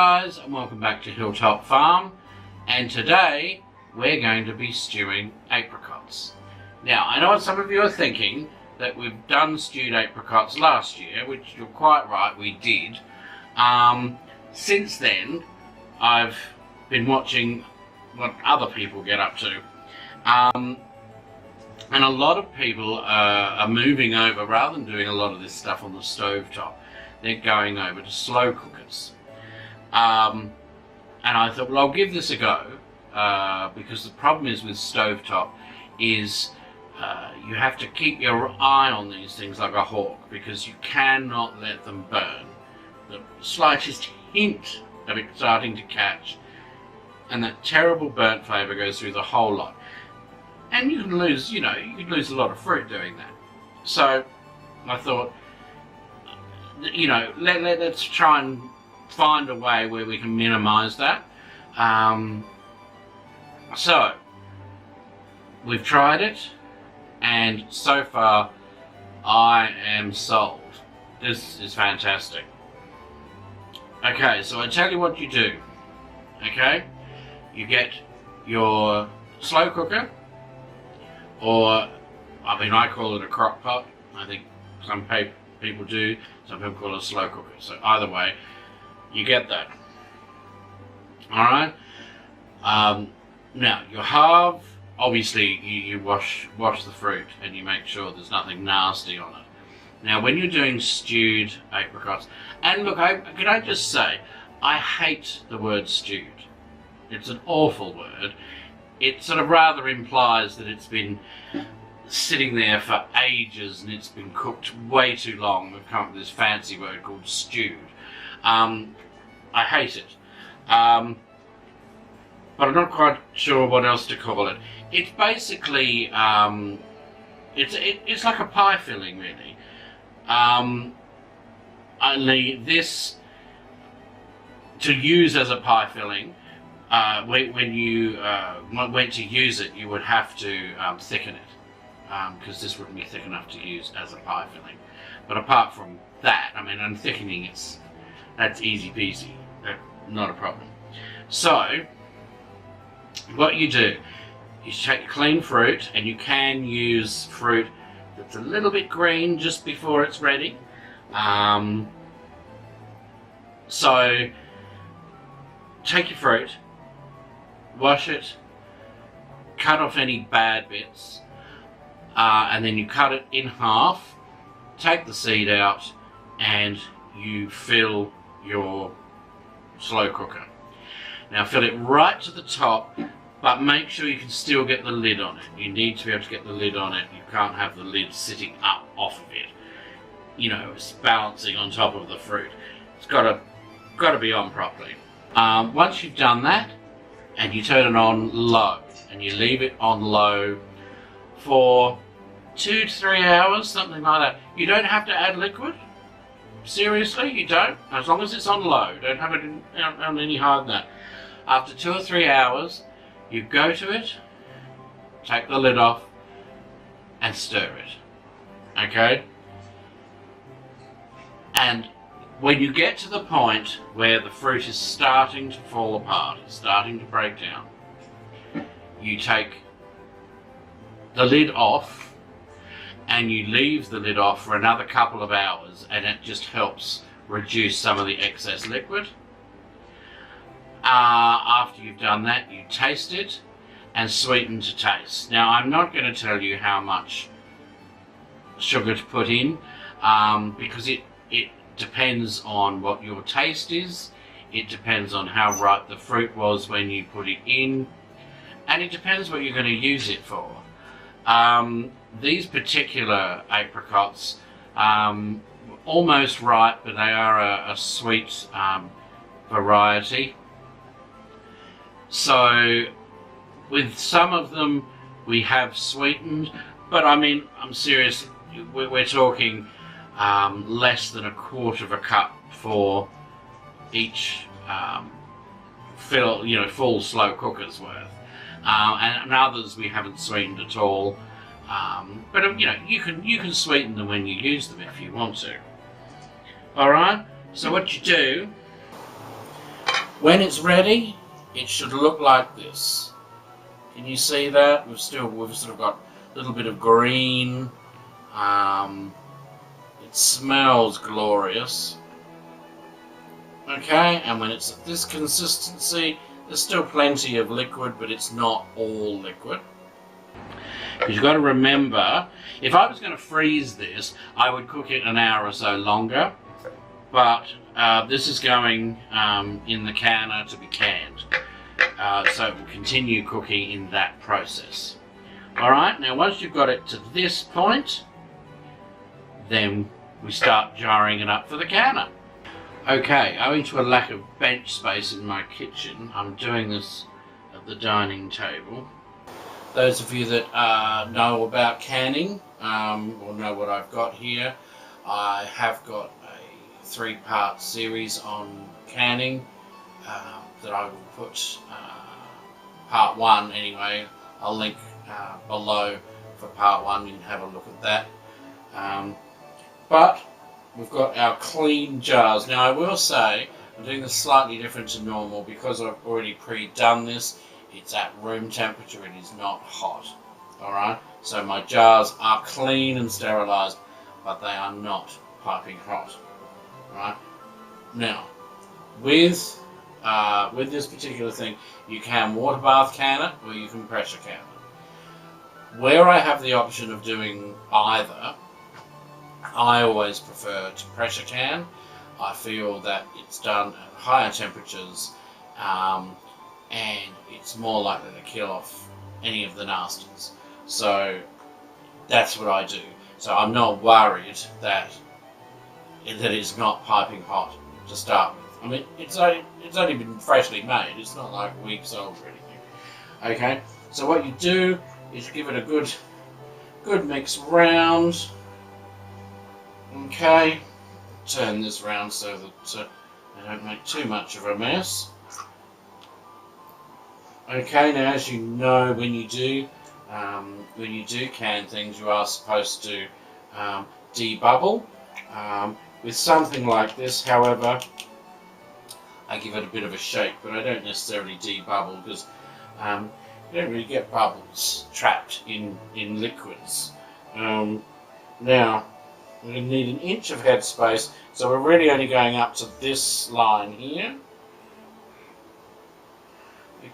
guys, and welcome back to Hilltop Farm. And today we're going to be stewing apricots. Now, I know what some of you are thinking, that we've done stewed apricots last year, which you're quite right, we did. Since then, I've been watching what other people get up to. And a lot of people are moving over, rather than doing a lot of this stuff on the stovetop, they're going over to slow cookers. And I thought, well, I'll give this a go, because the problem is with stovetop is you have to keep your eye on these things like a hawk, because you cannot let them burn. The slightest hint of it starting to catch, and that terrible burnt flavour goes through the whole lot. And you can lose, you could lose a lot of fruit doing that. So I thought, let's try and find a way where we can minimise that. So we've tried it, and so far I am sold. This is fantastic. Okay, so I tell you what you do. Okay, you get your slow cooker, or I call it a crock pot. I think some people do, some people call it a slow cooker. So either way, you get that. Alright? Now, you halve, obviously you wash the fruit and you make sure there's nothing nasty on it. Now, when you're doing stewed apricots, and look, can I just say, I hate the word stewed. It's an awful word. It sort of rather implies that it's been sitting there for ages and it's been cooked way too long. We've come up with this fancy word called stewed. I hate it. But I'm not quite sure what else to call it. It's basically, it's like a pie filling, really. Only this, to use as a pie filling, when you went to use it, you would have to thicken it, because this wouldn't be thick enough to use as a pie filling. But apart from that, and thickening, that's easy peasy, not a problem. So what you do is take clean fruit, and you can use fruit that's a little bit green just before it's ready. So take your fruit, wash it, cut off any bad bits, and then you cut it in half, take the seed out, and you fill your slow cooker. Now fill it right to the top, but make sure you can still get the lid on it. You need to be able to get the lid on it. You can't have the lid sitting up off of it. It's balancing on top of the fruit. It's got to be on properly. Once you've done that, and you turn it on low, and you leave it on low for 2 to 3 hours, something like that. You don't have to add liquid. Seriously, you don't. As long as it's on low, don't have it on any higher than that. After 2 or 3 hours, you go to it, take the lid off, and stir it. Okay? And when you get to the point where the fruit is starting to fall apart, it's starting to break down, you take the lid off and you leave the lid off for another couple of hours, and it just helps reduce some of the excess liquid. After you've done that, you taste it and sweeten to taste. Now, I'm not going to tell you how much sugar to put in, because it depends on what your taste is, it depends on how ripe the fruit was when you put it in, and it depends what you're going to use it for. These particular apricots, almost ripe, but they are a sweet variety. So with some of them we have sweetened, but I'm serious, we're talking less than 1/4 cup for each full slow cooker's worth, and others we haven't sweetened at all. But you can sweeten them when you use them if you want to. All right. So what you do When it's ready, it should look like this. Can you see that? We've sort of got a little bit of green. It smells glorious. Okay, and when it's at this consistency, there's still plenty of liquid, but it's not all liquid. Because you've got to remember, if I was going to freeze this, I would cook it an hour or so longer. But this is going in the canner to be canned. So it will continue cooking in that process. Alright, now once you've got it to this point, then we start jarring it up for the canner. Okay, owing to a lack of bench space in my kitchen, I'm doing this at the dining table. Those of you that know about canning will know what I've got here. I have got a 3-part series on canning that I will put part 1 anyway. I'll link below for part 1, you can have a look at that. But we've got our clean jars. Now I will say, I'm doing this slightly different to normal because I've already pre-done this. It's at room temperature, it is not hot. Alright, so my jars are clean and sterilised, but they are not piping hot. Right? Now, with this particular thing, you can water bath can it or you can pressure can it. Where I have the option of doing either, I always prefer to pressure can. I feel that it's done at higher temperatures and it's more likely to kill off any of the nasties. So that's what I do. So I'm not worried that it's not piping hot to start with. I mean, it's only been freshly made. It's not like weeks old or anything. Okay, so what you do is give it a good mix round. Okay, turn this round so that I don't make too much of a mess. Okay, now as you know, when you do can things, you are supposed to debubble. With something like this, however, I give it a bit of a shake, but I don't necessarily debubble because you don't really get bubbles trapped in liquids. Now, we're going to need 1 inch of headspace, so we're really only going up to this line here.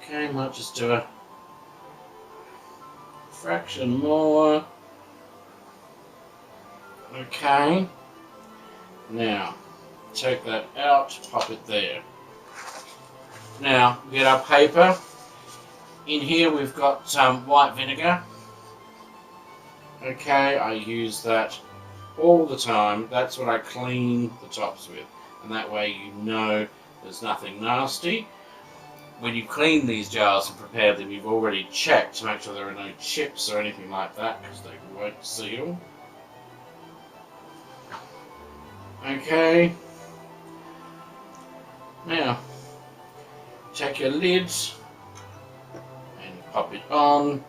Okay, might just do a fraction more. Okay. Now, take that out, pop it there. Now, we get our paper. In here we've got white vinegar. Okay, I use that all the time. That's what I clean the tops with. And that way you know there's nothing nasty. When you clean these jars and prepare them, you've already checked to make sure there are no chips or anything like that, because they won't seal. Okay. Now, take your lid and pop it on.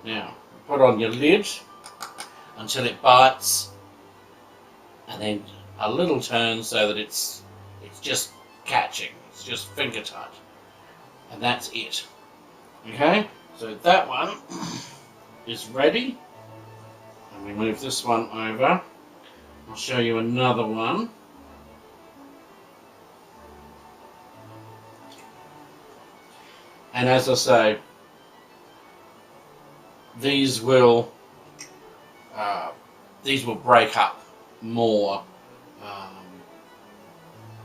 Now, put on your lid until it bites, and then a little turn so that it's just catching, it's just finger tight, and that's it. Okay, so that one is ready, and we move this one over. I'll show you another one. And as I say, these will break up more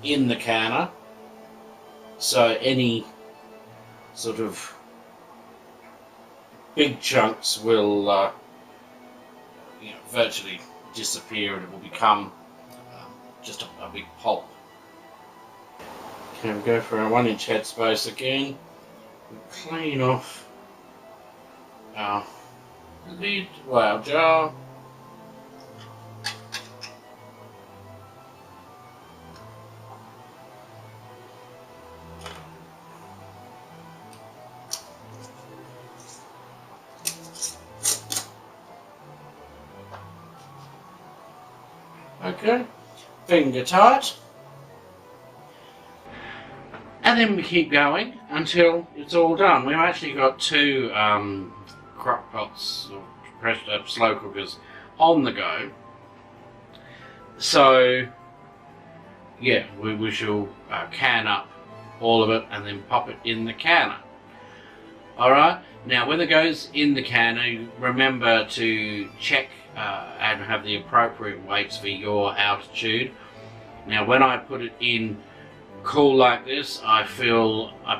in the canner, so any sort of big chunks will virtually disappear, and it will become just a big pulp. Okay, we go for our 1 inch headspace again. We clean off our lid, well, our jar. Okay, finger tight. And then we keep going until it's all done. We've actually got 2 crock pots or slow cookers on the go. So yeah, we shall can up all of it and then pop it in the canner. Alright, now when it goes in the canner, remember to check and have the appropriate weights for your altitude. Now when I put it in cool like this, I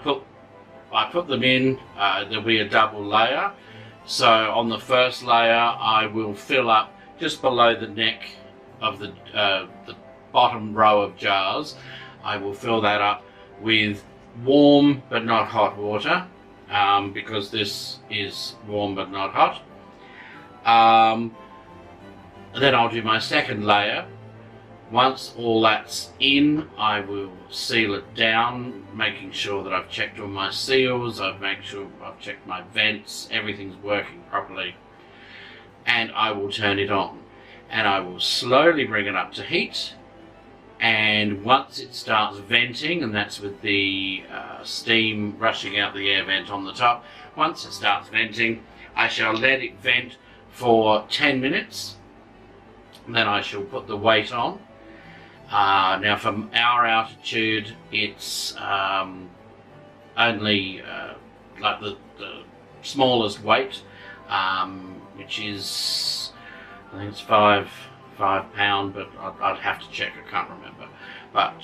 put them in, there'll be a double layer. So on the first layer I will fill up just below the neck of the bottom row of jars. I will fill that up with warm but not hot water, because this is warm but not hot. Then I'll do my second layer. Once all that's in, I will seal it down, making sure that I've checked all my seals, I've made sure I've checked my vents, everything's working properly, and I will turn it on. And I will slowly bring it up to heat, and once it starts venting, and that's with the steam rushing out the air vent on the top, once it starts venting, I shall let it vent for 10 minutes, then I shall put the weight on. Now from our altitude, it's only like the smallest weight, which is, I think it's 5 pound, but I'd have to check, I can't remember. But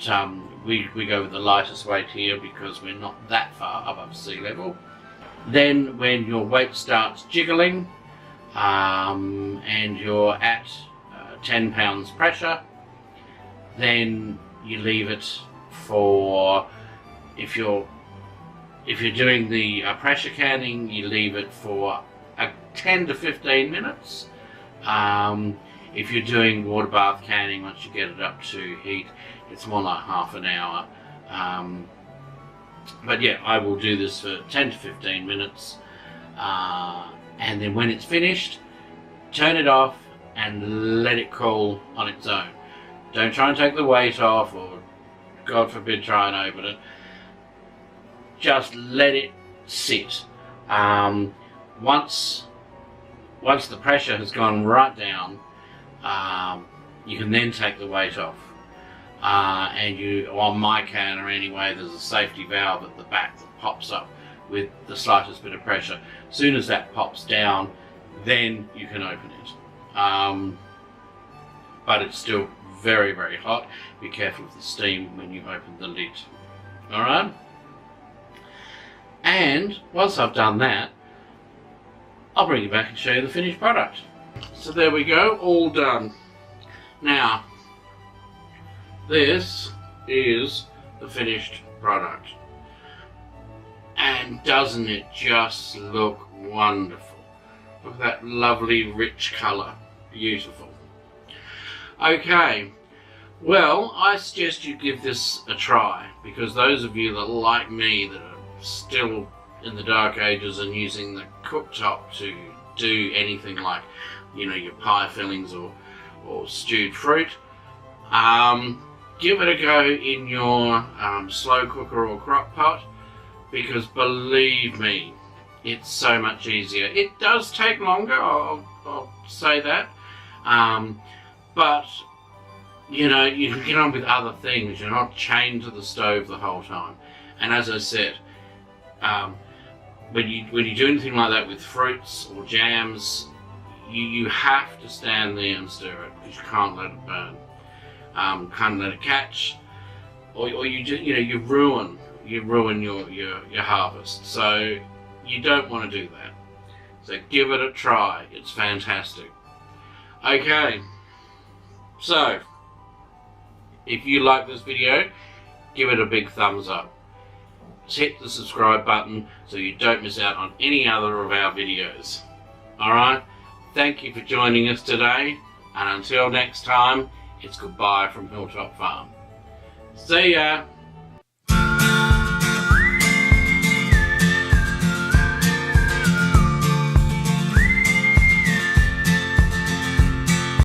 we go with the lightest weight here because we're not that far above sea level. Then when your weight starts jiggling and you're at 10 pounds pressure, then you leave it for, if you're doing the pressure canning, you leave it for 10 to 15 minutes. If you're doing water bath canning, once you get it up to heat, it's more like half an hour. But yeah, I will do this for 10 to 15 minutes. And then when it's finished, turn it off and let it cool on its own. Don't try and take the weight off, or God forbid try and open it. Just let it sit. Once the pressure has gone right down, you can then take the weight off. And on my canner anyway, there's a safety valve at the back that pops up with the slightest bit of pressure. As soon as that pops down, then you can open it. But it's still very, very hot. Be careful of the steam when you open the lid. Alright? And once I've done that, I'll bring you back and show you the finished product. So there we go, all done. Now, this is the finished product. And doesn't it just look wonderful? Look at that lovely rich colour. Beautiful. Okay, well, I suggest you give this a try, because those of you that, like me, that are still in the dark ages and using the cooktop to do anything like, you know, your pie fillings or stewed fruit, give it a go in your slow cooker or crock pot, because believe me, it's so much easier. It does take longer, I'll say that, but you know, you can get on with other things. You're not chained to the stove the whole time. And as I said, when you do anything like that with fruits or jams, you have to stand there and stir it, because you can't let it burn. Can't let it catch, or you just, you know, you ruin your harvest. So you don't want to do that. So give it a try. It's fantastic. Okay, so if you like this video, give it a big thumbs up. Hit the subscribe button so you don't miss out on any other of our videos. Alright, thank you for joining us today, and until next time, it's goodbye from Hilltop Farm. See ya!